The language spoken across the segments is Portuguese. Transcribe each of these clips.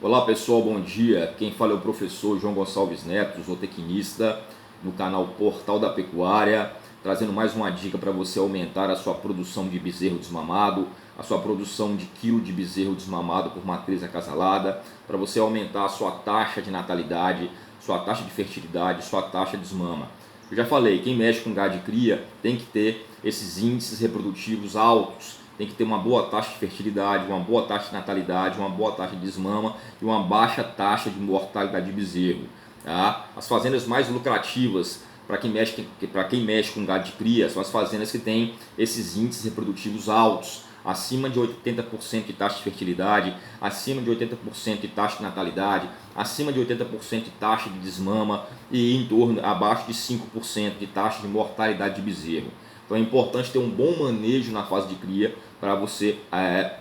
Olá pessoal, bom dia. Quem fala é o professor João Gonçalves Neto, zootecnista, no canal Portal da Pecuária, trazendo mais uma dica para você aumentar a sua produção de bezerro desmamado, a sua produção de quilo de bezerro desmamado por matriz acasalada, para você aumentar a sua taxa de natalidade, sua taxa de fertilidade, sua taxa de desmama. Eu já falei, quem mexe com gado de cria tem que ter esses índices reprodutivos altos, tem que ter uma boa taxa de fertilidade, uma boa taxa de natalidade, uma boa taxa de desmama e uma baixa taxa de mortalidade de bezerro. Tá? As fazendas mais lucrativas para quem mexe com gado de cria são as fazendas que têm esses índices reprodutivos altos, acima de 80% de taxa de fertilidade, acima de 80% de taxa de natalidade, acima de 80% de taxa de desmama e em torno abaixo de 5% de taxa de mortalidade de bezerro. Então é importante ter um bom manejo na fase de cria para você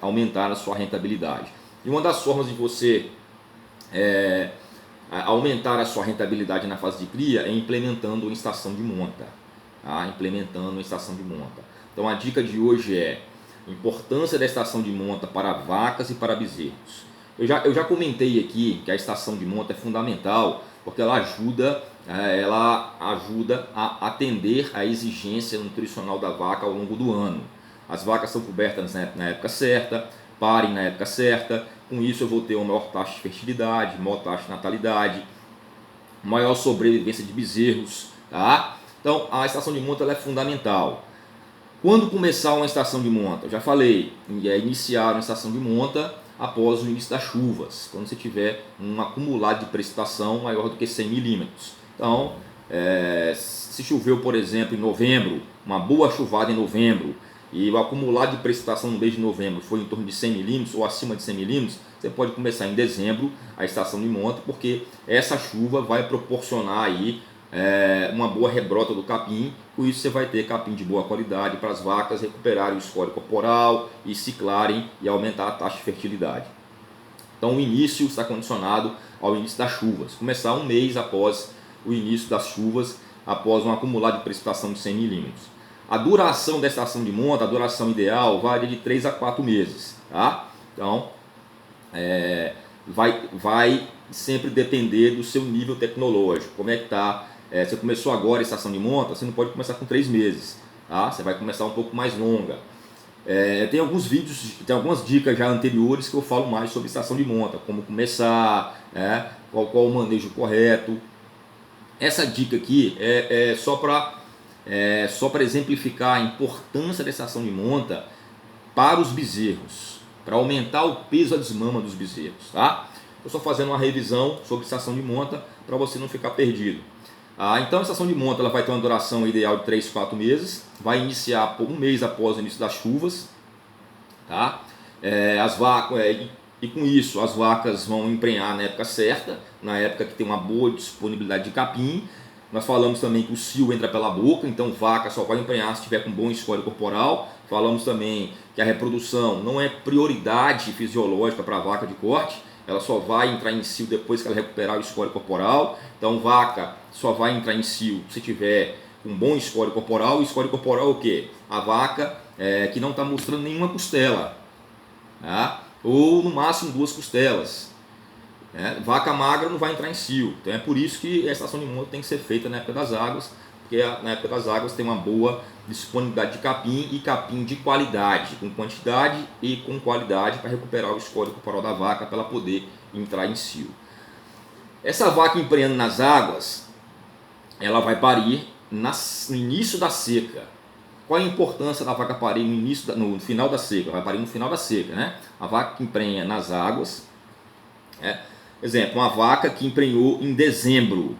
aumentar a sua rentabilidade. E uma das formas de você aumentar a sua rentabilidade na fase de cria é implementando uma estação de monta. Tá? Implementando uma estação de monta. Então a dica de hoje é a importância da estação de monta para vacas e para bezerros. Eu já comentei aqui que a estação de monta é fundamental porque ela ajuda a atender a exigência nutricional da vaca ao longo do ano. As vacas são cobertas na época certa, parem na época certa, com isso eu vou ter uma maior taxa de fertilidade, maior taxa de natalidade, maior sobrevivência de bezerros. Tá? Então a estação de monta ela é fundamental. Quando começar uma estação de monta? Eu já falei, iniciar uma estação de monta após o início das chuvas, quando você tiver um acumulado de precipitação maior do que 100 milímetros. Então, se choveu, por exemplo, em novembro, uma boa chuvada em novembro, e o acumulado de precipitação no mês de novembro foi em torno de 100 milímetros ou acima de 100 milímetros, você pode começar em dezembro a estação de monta, porque essa chuva vai proporcionar aí uma boa rebrota do capim. Com isso você vai ter capim de boa qualidade para as vacas recuperarem o score corporal e ciclarem e aumentar a taxa de fertilidade. Então o início está condicionado ao início das chuvas, começar um mês após o início das chuvas, após um acumulado de precipitação de 100 milímetros. A duração da estação de monta, a duração ideal, varia de 3 a 4 meses. Tá? Então vai sempre depender do seu nível tecnológico, como é que está. Você começou agora a estação de monta, você não pode começar com 3 meses, tá? Você vai começar um pouco mais longa. Tem alguns vídeos, tem algumas dicas já anteriores que eu falo mais sobre estação de monta, como começar, qual o manejo correto. Essa dica aqui é só para exemplificar a importância da estação de monta para os bezerros, para aumentar o peso a desmama dos bezerros. Tá? Eu estou fazendo uma revisão sobre estação de monta para você não ficar perdido. Então a estação de monta ela vai ter uma duração ideal de 3 a 4 meses, vai iniciar um mês após o início das chuvas. Tá? E com isso as vacas vão emprenhar na época certa, na época que tem uma boa disponibilidade de capim. Nós falamos também que o cio entra pela boca, então vaca só vai emprenhar se tiver com bom score corporal. Falamos também que a reprodução não é prioridade fisiológica para a vaca de corte, ela só vai entrar em cio depois que ela recuperar o score corporal. Então vaca só vai entrar em cio se tiver um bom score corporal. O score corporal é o quê? A vaca que não está mostrando nenhuma costela, tá? Ou no máximo 2 costelas. Vaca magra não vai entrar em cio. Então é por isso que a estação de monta tem que ser feita na época das águas, porque na época das águas tem uma boa disponibilidade de capim e capim de qualidade, com quantidade e com qualidade para recuperar o score corporal da vaca para ela poder entrar em cio. Essa vaca emprenhando nas águas, ela vai parir no início da seca. Qual a importância da vaca parir no final da seca? Vai parir no final da seca, né? A vaca que emprenha nas águas, exemplo, uma vaca que emprenhou em dezembro,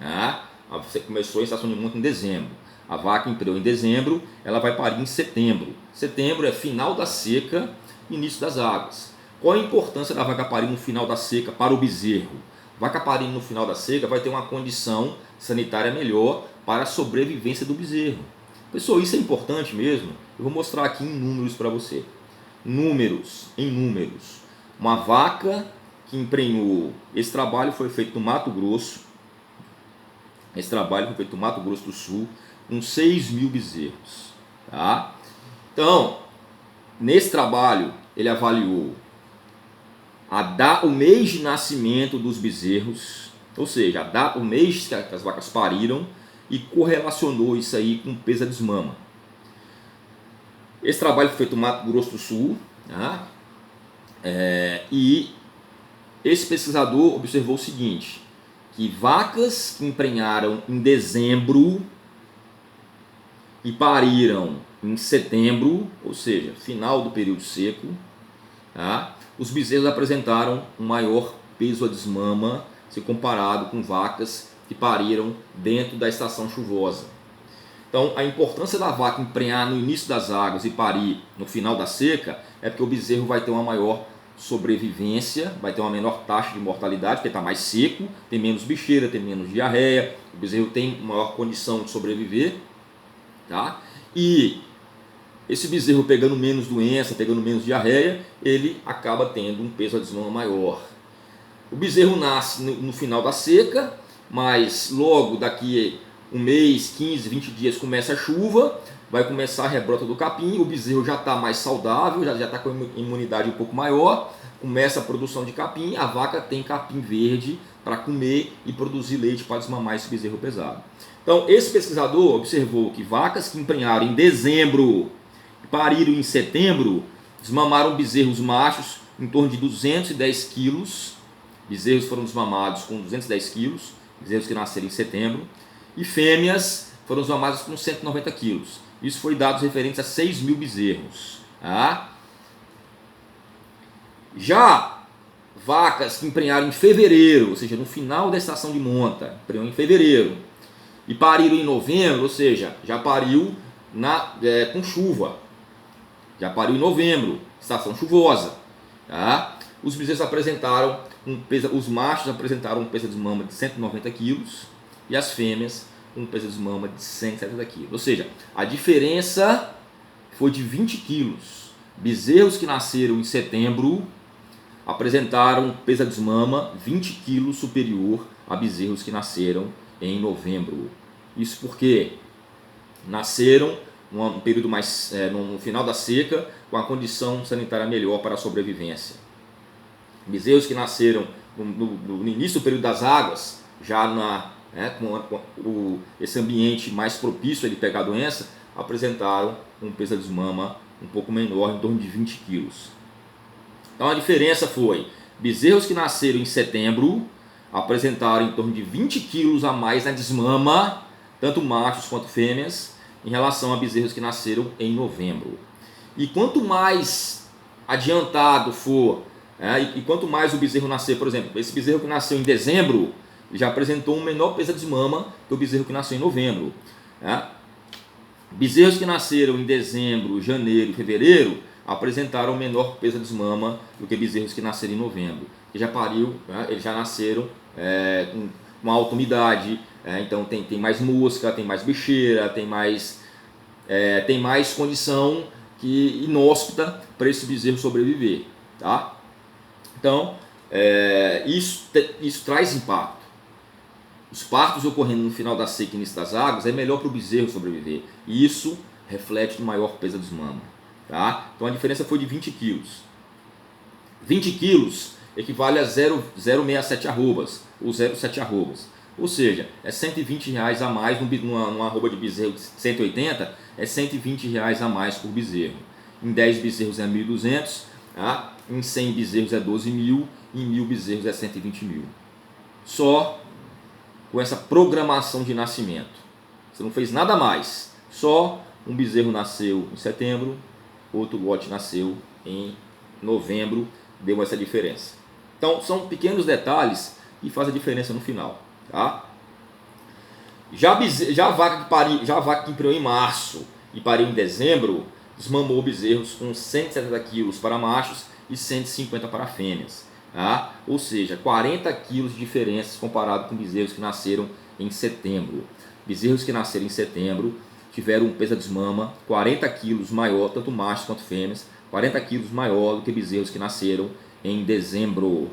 tá? Você começou a estação de monta em dezembro. A vaca emprenhou em dezembro, ela vai parir em setembro. Setembro é final da seca, início das águas. Qual a importância da vaca parir no final da seca para o bezerro? Vaca parindo no final da seca vai ter uma condição sanitária melhor para a sobrevivência do bezerro. Pessoal, isso é importante mesmo. Eu vou mostrar aqui em números para você. Em números. Uma vaca que emprenhou, esse trabalho foi feito no Mato Grosso, do Sul, com 6 mil bezerros. Tá? Então, nesse trabalho, ele avaliou o mês de nascimento dos bezerros, ou seja, o mês que as vacas pariram, e correlacionou isso aí com o peso da desmama. Esse trabalho foi feito no Mato Grosso do Sul, tá? E esse pesquisador observou o seguinte, que vacas que emprenharam em dezembro e pariram em setembro, ou seja, final do período seco, tá? Os bezerros apresentaram um maior peso a desmama se comparado com vacas que pariram dentro da estação chuvosa. Então, a importância da vaca emprenhar no início das águas e parir no final da seca é porque o bezerro vai ter uma maior sobrevivência, vai ter uma menor taxa de mortalidade, porque está mais seco, tem menos bicheira, tem menos diarreia, o bezerro tem maior condição de sobreviver, tá? E esse bezerro pegando menos doença, pegando menos diarreia, ele acaba tendo um peso a desmama maior. O bezerro nasce no final da seca, mas logo daqui um mês, 15, 20 dias começa a chuva, vai começar a rebrota do capim, o bezerro já está mais saudável, já está com imunidade um pouco maior, começa a produção de capim, a vaca tem capim verde para comer e produzir leite para desmamar esse bezerro pesado. Então, esse pesquisador observou que vacas que emprenharam em dezembro e pariram em setembro, desmamaram bezerros machos em torno de 210 quilos, bezerros foram desmamados com 210 quilos, bezerros que nasceram em setembro, e fêmeas foram desmamadas com 190 quilos. Isso foi dados referentes a 6 mil bezerros. Tá? Já vacas que emprenharam em fevereiro, ou seja, no final da estação de monta, emprenhou em fevereiro, e pariram em novembro, ou seja, já pariu com chuva, já pariu em novembro, estação chuvosa. Tá? Os bezerros apresentaram os machos apresentaram um peso de desmama de 190 quilos e as fêmeas um peso de desmama de 170 quilos. Ou seja, a diferença foi de 20 quilos. Bezerros que nasceram em setembro apresentaram um peso de desmama 20 quilos superior a bezerros que nasceram em novembro. Isso porque nasceram num período mais no final da seca, com a condição sanitária melhor para a sobrevivência. Bezerros que nasceram no início do período das águas, já com esse ambiente mais propício a ele pegar a doença, apresentaram um peso de desmama um pouco menor, em torno de 20 quilos. Então a diferença foi, bezerros que nasceram em setembro apresentaram em torno de 20 quilos a mais na desmama, tanto machos quanto fêmeas, em relação a bezerros que nasceram em novembro. E quanto mais adiantado for, e quanto mais o bezerro nascer, por exemplo, esse bezerro que nasceu em dezembro, já apresentou um menor peso de desmama que o bezerro que nasceu em novembro. Bezerros que nasceram em dezembro, janeiro e fevereiro apresentaram menor peso de desmama do que bezerros que nasceram em novembro. Que já pariu, eles já nasceram com uma alta umidade, então tem mais mosca, tem mais bicheira, tem mais condição inóspita para esse bezerro sobreviver. Tá? Então, isso traz impacto. Os partos ocorrendo no final da seca e início das águas é melhor para o bezerro sobreviver. E isso reflete no maior peso de desmama. Tá? Então a diferença foi de 20 quilos. 20 quilos equivale a 0,67 arrobas, ou 0,7 arrobas. Ou seja, é R$120 a mais numa arroba de bezerro de 180, é R$120 a mais por bezerro. Em 10 bezerros é 1.200, tá? Em 100 bezerros é 12 mil, em 1.000 bezerros é 120 mil. Só com essa programação de nascimento. Você não fez nada mais, só um bezerro nasceu em setembro, outro lote nasceu em novembro, deu essa diferença. Então são pequenos detalhes que fazem a diferença no final. Tá? Já a vaca que emprenhou em março e pariu em dezembro, desmamou bezerros com 170 quilos para machos e 150 para fêmeas. Tá? Ou seja, 40 quilos de diferença comparado com bezerros que nasceram em setembro. Bezerros que nasceram em setembro tiveram um peso de desmama 40 quilos maior, tanto machos quanto fêmeas, 40 quilos maior do que bezerros que nasceram em dezembro.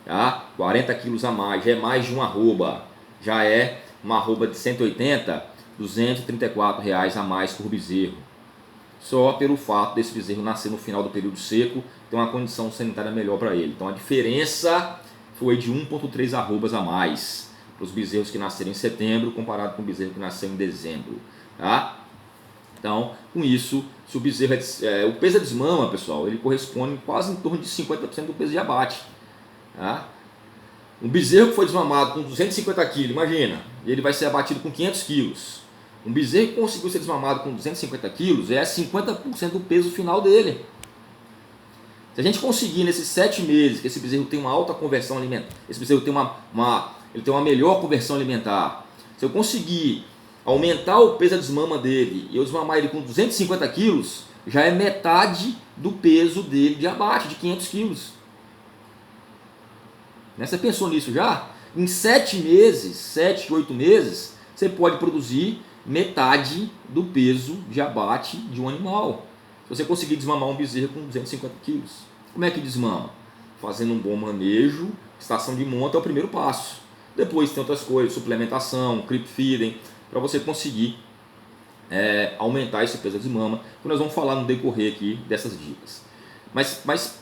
Tá? 40 quilos a mais, já é mais de uma arroba, já é uma arroba de 180, R$234 a mais por bezerro. só pelo fato desse bezerro nascer no final do período seco, ter uma condição sanitária melhor para ele. Então a diferença foi de 1,3 arrobas a mais para os bezerros que nasceram em setembro comparado com o bezerro que nasceu em dezembro. Tá? Então, com isso, se o bezerro o peso da desmama, pessoal, ele corresponde quase em torno de 50% do peso de abate. Tá? Um bezerro que foi desmamado com 250 kg, imagina, ele vai ser abatido com 500 kg. Um bezerro que conseguiu ser desmamado com 250 kg é 50% do peso final dele. Se a gente conseguir nesses 7 meses que esse bezerro tem uma alta conversão alimentar, esse bezerro tem ele tem uma melhor conversão alimentar, se eu conseguir aumentar o peso da desmama dele e eu desmamar ele com 250 quilos, já é metade do peso dele de abate, de 500 quilos. Você pensou nisso já? Em 7 meses, 7, 8 meses, você pode produzir metade do peso de abate de um animal. Se você conseguir desmamar um bezerro com 250 quilos. Como é que desmama? Fazendo um bom manejo, estação de monta é o primeiro passo. Depois tem outras coisas, suplementação, creep feeding, para você conseguir aumentar esse peso de desmama, que nós vamos falar no decorrer aqui dessas dicas. Mas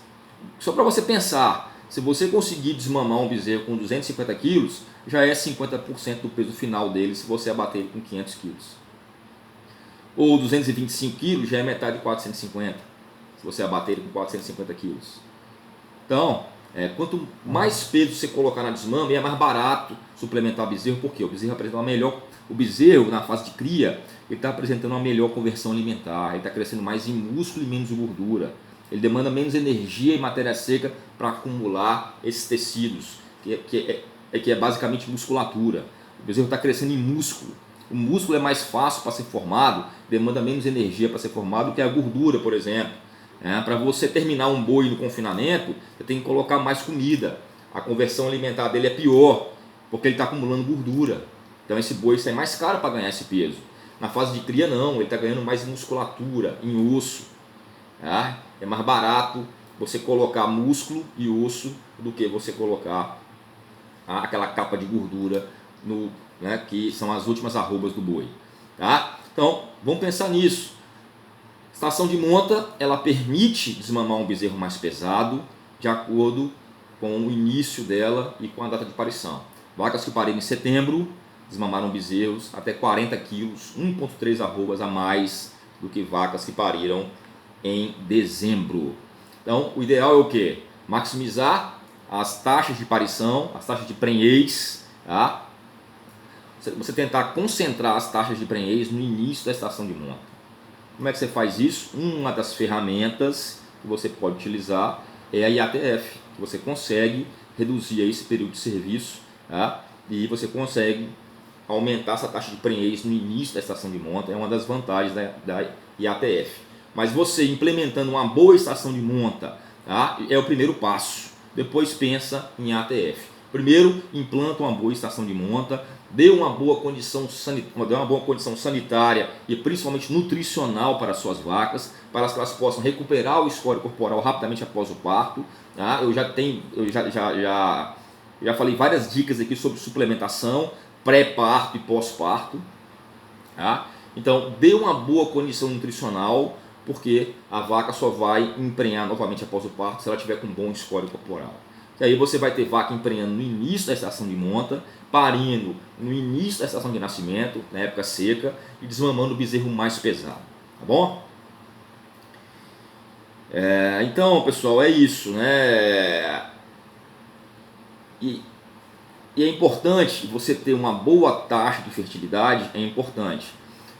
só para você pensar, se você conseguir desmamar um bezerro com 250 quilos, já é 50% do peso final dele se você abater ele com 500 quilos. Ou 225 quilos já é metade de 450, se você abater ele com 450 quilos. Então, quanto mais peso você colocar na desmama, é mais barato suplementar bezerro, porque o bezerro apresenta uma melhor. O bezerro, na fase de cria, ele está apresentando uma melhor conversão alimentar, ele está crescendo mais em músculo e menos em gordura. Ele demanda menos energia e matéria seca para acumular esses tecidos, que é basicamente musculatura. O bezerro está crescendo em músculo. O músculo é mais fácil para ser formado, demanda menos energia para ser formado do que a gordura, por exemplo. Para você terminar um boi no confinamento, você tem que colocar mais comida. A conversão alimentar dele é pior, porque ele está acumulando gordura. Então esse boi sai mais caro para ganhar esse peso. Na fase de cria não, ele está ganhando mais em musculatura, em osso. É mais barato você colocar músculo e osso do que você colocar aquela capa de gordura que são as últimas arrobas do boi. Tá? Então vamos pensar nisso. Estação de monta, ela permite desmamar um bezerro mais pesado de acordo com o início dela e com a data de parição. Vacas que pariram em setembro desmamaram bezerros até 40 quilos, 1,3 arrobas a mais do que vacas que pariram em dezembro. Então, o ideal é o quê? Maximizar as taxas de parição, as taxas de prenhez, tá? Você tentar concentrar as taxas de prenhez no início da estação de monta. Como é que você faz isso? Uma das ferramentas que você pode utilizar é a IATF, que você consegue reduzir esse período de serviço, tá? E você consegue aumentar essa taxa de prenhez no início da estação de monta, é uma das vantagens da IATF. Mas você implementando uma boa estação de monta, tá? É o primeiro passo. Depois pensa em ATF. Primeiro, implanta uma boa estação de monta, dê uma boa condição sanitária e principalmente nutricional para as suas vacas, para que elas possam recuperar o score corporal rapidamente após o parto. Tá? Eu já falei várias dicas aqui sobre suplementação, pré-parto e pós-parto. Tá? Então, dê uma boa condição nutricional, porque a vaca só vai emprenhar novamente após o parto se ela tiver com bom score corporal. E aí você vai ter vaca emprenhando no início da estação de monta, parindo no início da estação de nascimento, na época seca, e desmamando o bezerro mais pesado. Tá bom? Então, pessoal, é isso, né? E é importante você ter uma boa taxa de fertilidade, é importante.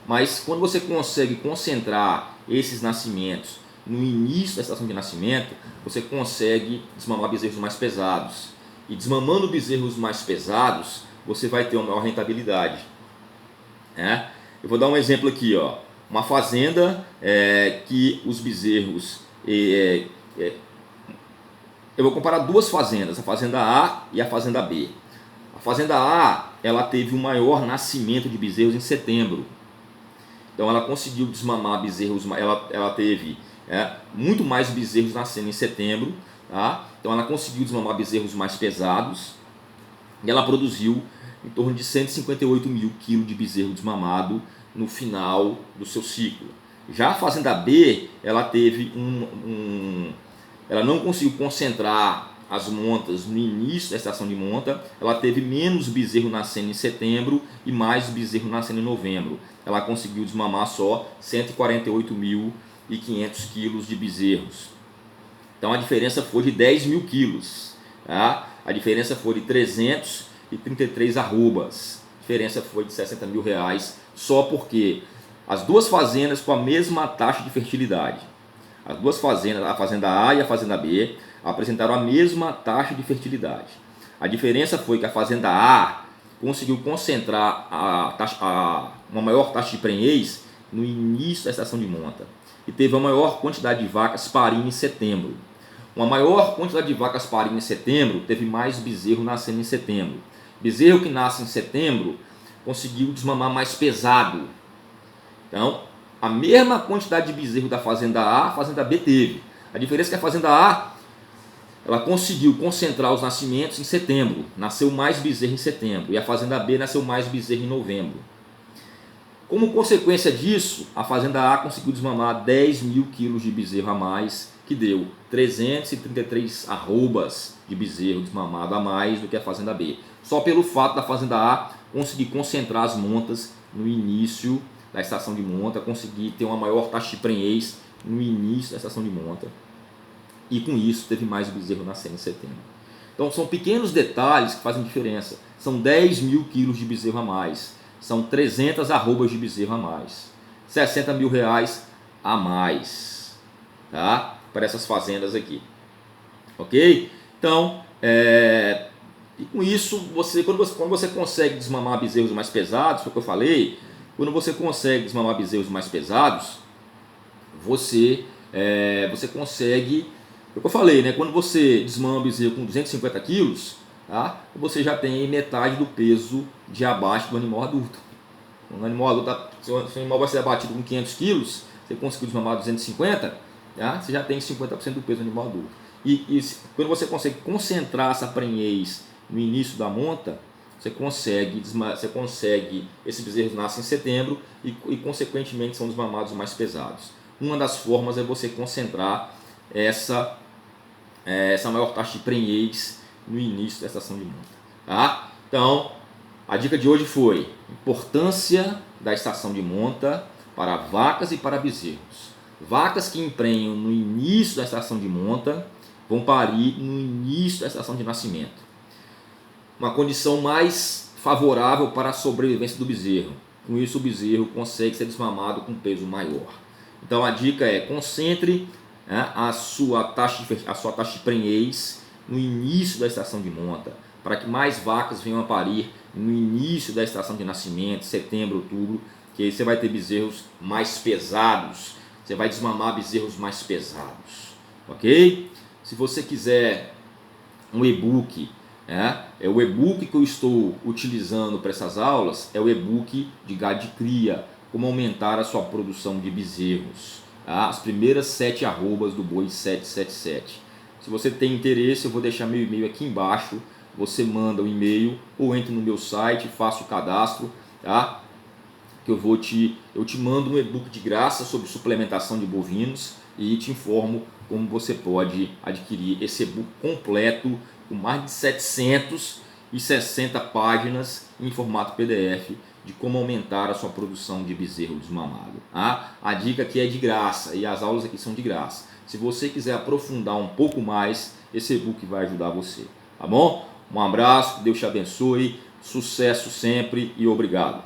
Mas quando você consegue concentrar esses nascimentos no início da estação de nascimento, você consegue desmamar bezerros mais pesados. E desmamando bezerros mais pesados, você vai ter uma maior rentabilidade. Eu vou dar um exemplo aqui, ó. Uma fazenda que os bezerros... eu vou comparar duas fazendas, a fazenda A e a fazenda B. A fazenda A, ela teve o maior nascimento de bezerros em setembro. Então ela conseguiu desmamar bezerros, ela teve muito mais bezerros nascendo em setembro, tá? Então ela conseguiu desmamar bezerros mais pesados e ela produziu em torno de 158 mil quilos de bezerro desmamado no final do seu ciclo. Já a fazenda B, ela teve ela não conseguiu concentrar as montas no início da estação de monta, ela teve menos bezerro nascendo em setembro e mais bezerro nascendo em novembro. Ela conseguiu desmamar só 148.500 quilos de bezerros. Então a diferença foi de 10 mil quilos. Tá? A diferença foi de 333 arrobas. A diferença foi de 60 mil reais, só porque as duas fazendas com a mesma taxa de fertilidade. As duas fazendas, a fazenda A e a fazenda B, apresentaram a mesma taxa de fertilidade. A diferença foi que a fazenda A conseguiu concentrar uma maior taxa de prenhez no início da estação de monta e teve a maior quantidade de vacas parindo em setembro. Uma maior quantidade de vacas parindo em setembro teve mais bezerro nascendo em setembro. Bezerro que nasce em setembro conseguiu desmamar mais pesado. Então, a mesma quantidade de bezerro da fazenda A fazenda B teve. A diferença é que a fazenda A ela conseguiu concentrar os nascimentos em setembro, nasceu mais bezerro em setembro, e a fazenda B nasceu mais bezerro em novembro. Como consequência disso, a fazenda A conseguiu desmamar 10 mil quilos de bezerro a mais, que deu 333 arrobas de bezerro desmamado a mais do que a fazenda B. Só pelo fato da fazenda A conseguir concentrar as montas no início da estação de monta, conseguir ter uma maior taxa de prenhez no início da estação de monta, e com isso teve mais bezerro nascendo em setembro. Então são pequenos detalhes que fazem diferença. São 10 mil quilos de bezerro a mais, são 300 arrobas de bezerro a mais, 60 mil reais a mais, tá? Para essas fazendas aqui, ok? Então, e com isso, quando você consegue desmamar bezerros mais pesados, foi o que eu falei, quando você consegue desmamar bezerros mais pesados, você consegue, é o que eu falei, né? Quando você desmama um bezerro com 250 quilos, tá? Você já tem metade do peso de abaixo do animal adulto. O animal adulto, se o animal vai ser abatido com 500 quilos, você conseguiu desmamar 250, tá? Você já tem 50% do peso do animal adulto. E quando você consegue concentrar essa prenhez no início da monta, você consegue, esses bezerros nascem em setembro e consequentemente são desmamados mais pesados. Uma das formas é você concentrar essa maior taxa de prenhez no início da estação de monta. Tá? Então, a dica de hoje foi importância da estação de monta para vacas e para bezerros. Vacas que emprenham no início da estação de monta vão parir no início da estação de nascimento. Uma condição mais favorável para a sobrevivência do bezerro. Com isso, o bezerro consegue ser desmamado com peso maior. Então, a dica é concentre a sua taxa de prenhez no início da estação de monta, para que mais vacas venham a parir no início da estação de nascimento, setembro, outubro, que aí você vai ter bezerros mais pesados, você vai desmamar bezerros mais pesados, ok? Se você quiser um e-book, é o e-book que eu estou utilizando para essas aulas, é o e-book de gado de cria, como aumentar a sua produção de bezerros, tá? As primeiras 7 arrobas do boi 777. Se você tem interesse, eu vou deixar meu e-mail aqui embaixo, você manda o e-mail ou entre no meu site, faça o cadastro, tá? Que eu te mando um e-book de graça sobre suplementação de bovinos e te informo como você pode adquirir esse e-book completo com mais de 760 páginas em formato PDF de como aumentar a sua produção de bezerro desmamado. Tá? A dica aqui é de graça e as aulas aqui são de graça. Se você quiser aprofundar um pouco mais, esse e-book vai ajudar você. Tá bom? Um abraço, que Deus te abençoe, sucesso sempre e obrigado.